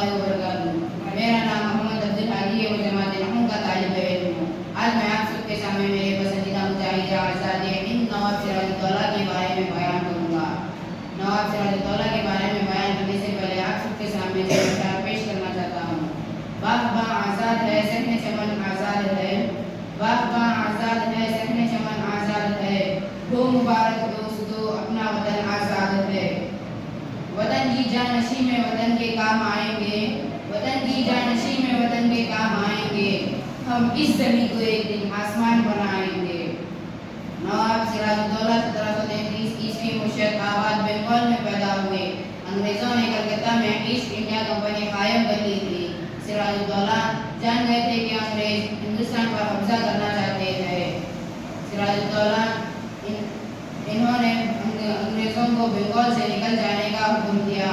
اللہ وبرکاتہ۔ میرا نام محمد عبد الحادی ہے، وہ جماعت نحو کا طالب علم ہوں۔ آج میں آپ سب کے سامنے میرے پسندیدہ مجاہد آزاد ہند نواب سراج الدولہ کے بارے میں بیان کروں گا۔ نواب سراج الدولہ کے بارے میں بیان کرنے سے پہلے آپ سب کے سامنے اشعار پیش کرنا چاہتا ہوں۔ باغ آزاد ہے، صحن چمن آزاد ہے، باغ آزاد ہے، صحن چمن آزاد ہے، ہو مبارک دوستو اپنا وطن آزاد ہے۔ وطن کی جانشین میں وطن کے کام آئیں گے، وطن کی جانشین میں وطن کے کام آئیں گے، ہم اس زمین کو ایک دن آسمان بنائیں گے۔ نواب سراج الدولہ 1733 عیسوی مشرق آباد بنگال میں پیدا ہوئے۔ انگریزوں نے کلکتہ میں ایسٹ انڈیا کمپنی قائم کر لی تھی۔ سراج الدولہ جان گئے تھے کہ انگریز ہندوستان پر قبضہ کرنا چاہتے تھے۔ سراج الدولہ انہوں نے انگریزوں کو بنگال سے نکل جانے کا حکم دیا،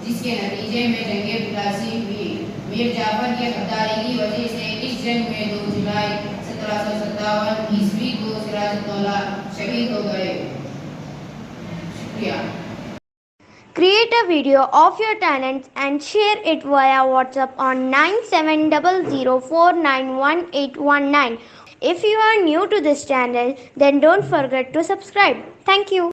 جس کے نتیجے میں جنگ پلاسی ہوئی۔ میر جعفر کی غداری کی وجہ سے اس جنگ میں 2 جولائی 1757 عیسوی کو سراج الدولہ شہید ہو گئے۔ شکریہ۔ Create a video of your talents and share it via WhatsApp on 9700491819. If you are new to this channel, then don't forget to subscribe. Thank you.